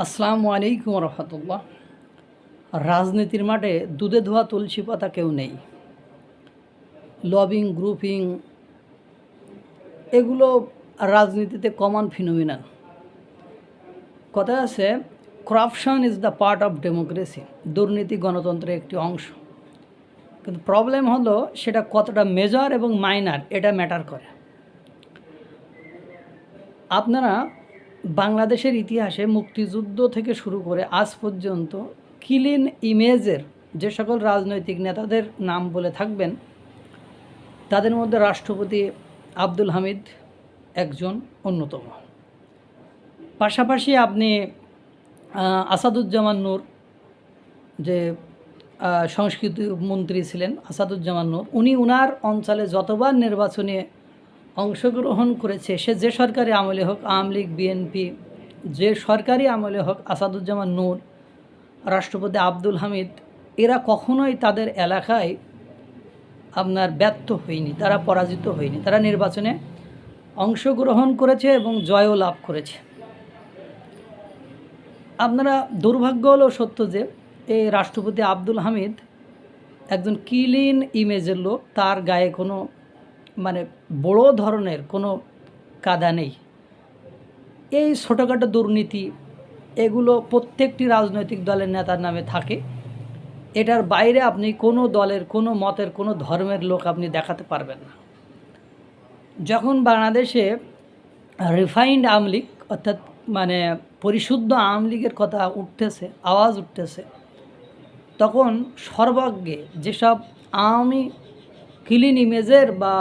আসসালামু আলাইকুম রহমতুল্লাহ। রাজনীতির মাঠে দুধে ধোয়া তুলসী পাতা কেউ নেই। লবিং, গ্রুপিং এগুলো রাজনীতিতে কমন ফিনোমিনান। কথা আছে, corruption is the part of democracy. দুর্নীতি গণতন্ত্রের একটি অংশ। কিন্তু প্রবলেম হলো সেটা কতটা মেজর এবং মাইনার, এটা ম্যাটার করে। আপনারা বাংলাদেশের ইতিহাসে মুক্তিযুদ্ধ থেকে শুরু করে আজ পর্যন্ত ক্লিন ইমেজের যে সকল রাজনৈতিক নেতাদের নাম বলে থাকবেন, তাদের মধ্যে রাষ্ট্রপতি আব্দুল হামিদ একজন অন্যতম। পাশাপাশি আপনি আসাদুজ্জামান নূর, যে সংস্কৃতি মন্ত্রী ছিলেন আসাদুজ্জামান নূর, উনি উনার অঞ্চলে যতবার নির্বাচনে অংশগ্রহণ করেছে, সে যে সরকারি আমলে হোক, আওয়ামী লীগ, বিএনপি, যে সরকারি আমলে হোক, আসাদুজ্জামান নূর, রাষ্ট্রপতি আব্দুল হামিদ, এরা কখনোই তাদের এলাকায় আপনার ব্যর্থ হয়নি, তারা পরাজিত হয়নি। তারা নির্বাচনে অংশগ্রহণ করেছে এবং জয়ও লাভ করেছে। আপনারা দুর্ভাগ্য হলো সত্য যে এই রাষ্ট্রপতি আব্দুল হামিদ একজন ক্লিন ইমেজের লোক, তার গায়ে কোনো বড় ধরনের কোনো কাদা নেই। এই ছোটোখাটো দুর্নীতি এগুলো প্রত্যেকটি রাজনৈতিক দলের নেতার নামে থাকে। এটার বাইরে আপনি কোনো দলের, কোনো মতের, কোনো ধর্মের লোক আপনি দেখাতে পারবেন না। যখন বাংলাদেশে রিফাইন্ড আওয়ামী লীগ, অর্থাৎ পরিশুদ্ধ আওয়ামী লীগের কথা উঠতেছে, আওয়াজ উঠতেছে, তখন সর্বাগ্যে যেসব আওয়ামী ক্লিন ইমেজের বা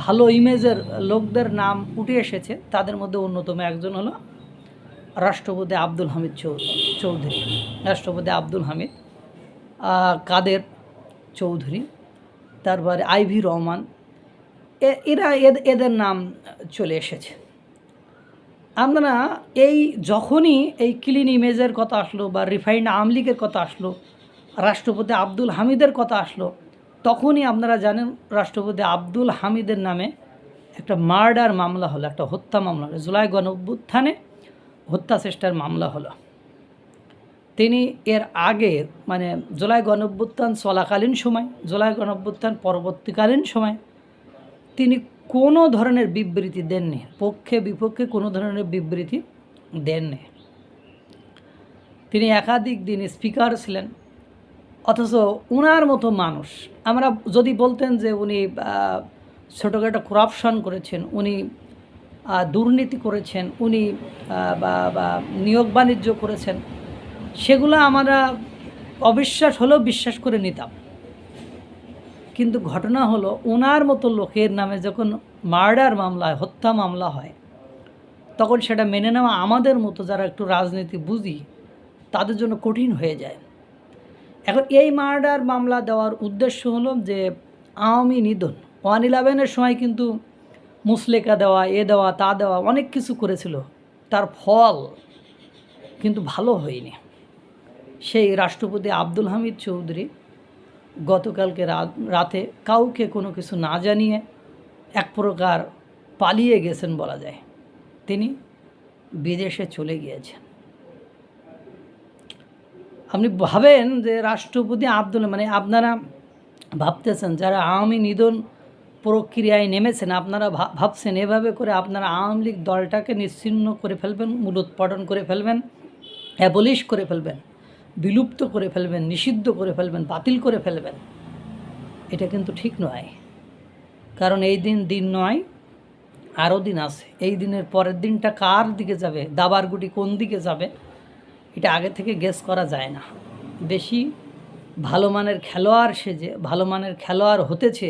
ভালো ইমেজের লোকদের নাম উঠে এসেছে, তাদের মধ্যে অন্যতম একজন হলো রাষ্ট্রপতি আব্দুল হামিদ চৌধুরী। রাষ্ট্রপতি আব্দুল হামিদ, কাদের চৌধুরী, তারপরে আইভি রহমান, এরা এদের নাম চলে এসেছে। আমরা যখনই এই ক্লিন ইমেজের কথা আসলো বা রিফাইন্ড আওয়ামী লীগের কথা আসলো, রাষ্ট্রপতি আব্দুল হামিদের কথা আসলো, তখনই আপনারা জানেন রাষ্ট্রপতি আব্দুল হামিদের নামে একটা মার্ডার মামলা হলো, একটা হত্যা মামলা হলো। জুলাই গণঅভ্যুত্থানে হত্যা চেষ্টার মামলা হলো। তিনি এর আগে জুলাই গণঅভ্যুত্থান চলাকালীন সময়, জুলাই গণঅভ্যুত্থান পরবর্তীকালীন সময় তিনি কোনো ধরনের বিবৃতি দেননি, পক্ষে বিপক্ষে কোনো ধরনের বিবৃতি দেননি। তিনি একাধিক দিন স্পিকার ছিলেন, অথচ উনার মতো মানুষ, আমরা যদি বলতেন যে উনি ছোটোখাটো করাপশন করেছেন, উনি দুর্নীতি করেছেন, উনি বা নিয়োগ বাণিজ্য করেছেন, সেগুলো আমরা অবিশ্বাস হলেও বিশ্বাস করে নিতাম। কিন্তু ঘটনা হলো, ওনার মতো লোকের নামে যখন মার্ডার মামলা হয়, হত্যা মামলা হয়, তখন সেটা মেনে নেওয়া আমাদের মতো যারা একটু রাজনীতি বুঝি তাদের জন্য কঠিন হয়ে যায়। এখন এই মার্ডার মামলা দেওয়ার উদ্দেশ্য হলো যে আওয়ামী নিধন, 1/11 সময় কিন্তু মুসলেকা দেওয়া, এ দেওয়া, তা দেওয়া, অনেক কিছু করেছিল, তার ফল কিন্তু ভালো হয়নি। সেই রাষ্ট্রপতি আব্দুল হামিদ চৌধুরী গতকালকে রাতে কাউকে কোনো কিছু না জানিয়ে এক প্রকার পালিয়ে গেছেন বলা যায়। তিনি বিদেশে চলে গিয়েছেন। আপনি ভাবেন যে রাষ্ট্রপতি আব্দুল আপনারা ভাবতেছেন যারা আওয়ামী নিধন প্রক্রিয়ায় নেমেছেন, আপনারা ভাবছেন এভাবে করে আপনারা আওয়ামী লীগ দলটাকে নিশ্চিহ্ন করে ফেলবেন, মূলোৎপাটন করে ফেলবেন, অ্যাবলিশ করে ফেলবেন, বিলুপ্ত করে ফেলবেন, নিষিদ্ধ করে ফেলবেন, বাতিল করে ফেলবেন। এটা কিন্তু ঠিক নয়। কারণ এই দিন নয়, আরও দিন আছে। এই দিনের পরের দিনটা কার দিকে যাবে, দাবার গুটি কোন দিকে যাবে, এটা আগে থেকে গেস করা যায় না। বেশি ভালো মানের খেলোয়াড় সেজে, ভালো মানের খেলোয়াড় হতেছে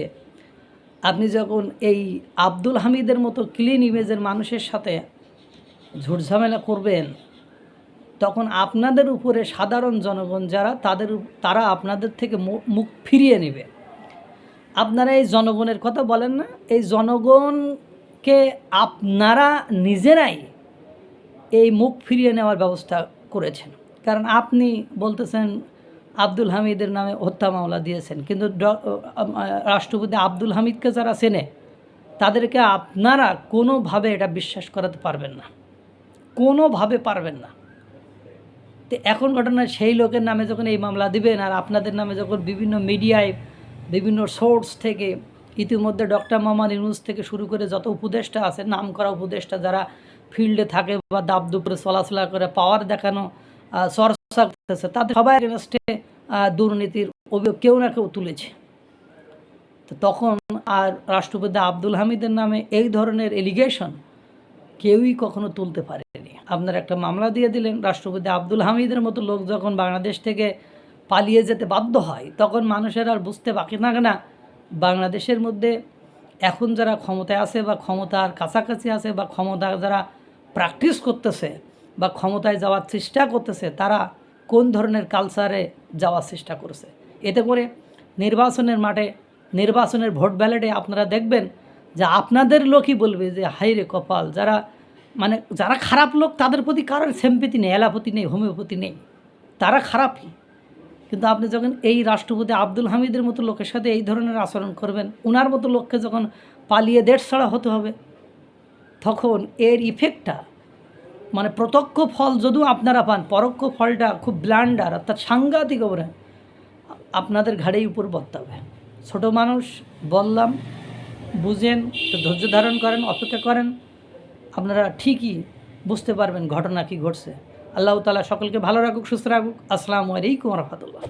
আপনি যখন এই আব্দুল হামিদের মতো ক্লিন ইমেজের মানুষের সাথে ঝুটঝামেলা করবেন, তখন আপনাদের উপরে সাধারণ জনগণ যারা, তারা আপনাদের থেকে মুখ ফিরিয়ে নেবে। আপনারা এই জনগণের কথা বলেন না, এই জনগণকে আপনারা নিজেরাই এই মুখ ফিরিয়ে নেওয়ার ব্যবস্থা করেছেন। কারণ আপনি বলতেছেন আব্দুল হামিদের নামে হত্যা মামলা দিয়েছেন, কিন্তু রাষ্ট্রপতি আব্দুল হামিদকে যারা চেনে তাদেরকে আপনারা কোনোভাবে এটা বিশ্বাস করাতে পারবেন না, কোনোভাবে পারবেন না। তো এখন ঘটনা সেই লোকের নামে যখন এই মামলা দিবেন আর আপনাদের নামে যখন বিভিন্ন মিডিয়ায় বিভিন্ন সোর্স থেকে ইতিমধ্যে ডক্টর মোহাম্মদ ইউনূস থেকে শুরু করে যত উপদেষ্টা আছে, নাম করা উপদেষ্টা যারা ফিল্ডে থাকে বা দাবদুপুরে চলাচলা করে পাওয়ার দেখানো চর্চা করতেছে, তাদের সবাই এগেনস্টে দুর্নীতির অভিযোগ কেউ না কেউ তুলেছে। তো তখন আর রাষ্ট্রপতি আব্দুল হামিদের নামে এই ধরনের এলিগেশন কেউই কখনো তুলতে পারেনি। আপনারা একটা মামলা দিয়ে দিলেন, রাষ্ট্রপতি আব্দুল হামিদের মতো লোক যখন বাংলাদেশ থেকে পালিয়ে যেতে বাধ্য হয়, তখন মানুষের আর বুঝতে বাকি থাকে না বাংলাদেশের মধ্যে এখন যারা ক্ষমতায় আছে বা ক্ষমতার কাছাকাছি আছে বা ক্ষমতা যারা প্র্যাকটিস করতেছে বা ক্ষমতায় যাওয়ার চেষ্টা করতেছে, তারা কোন ধরনের কালচারে যাওয়ার চেষ্টা করছে। এতে করে নির্বাচনের মাঠে, নির্বাচনের ভোট ব্যালটে আপনারা দেখবেন যে আপনাদের লোকই বলবে যে হাই রে কপাল, যারা মানে যারা খারাপ লোক তাদের প্রতি কারোর সিম্প্যাথি নেই, এলাপতি নেই, হোমিওপ্যাথি নেই, তারা খারাপই। কিন্তু আপনি যখন এই রাষ্ট্রপতি আব্দুল হামিদের মতো লোকের সাথে এই ধরনের আচরণ করবেন, ওনার মতো লোককে যখন পালিয়ে দেশ ছাড়া হতে হবে, তখন এর ইফেক্টটা মানে প্রত্যক্ষ ফল যদিও আপনারা পান, পরোক্ষ ফলটা খুব ব্লান্ডার অর্থাৎ সাংঘাতিক ওপরে আপনাদের ঘাড়েই উপর বর্তাবে। ছোট মানুষ বললাম, বুঝেন, একটু ধৈর্য ধারণ করেন, অপেক্ষা করেন, আপনারা ঠিকই বুঝতে পারবেন ঘটনা কী ঘটছে। আল্লাহ তাআলা সকলকে ভালো রাখুক, সুস্থ রাখুক। আসসালামু আলাইকুম ওয়া রাহমাতুল্লাহ।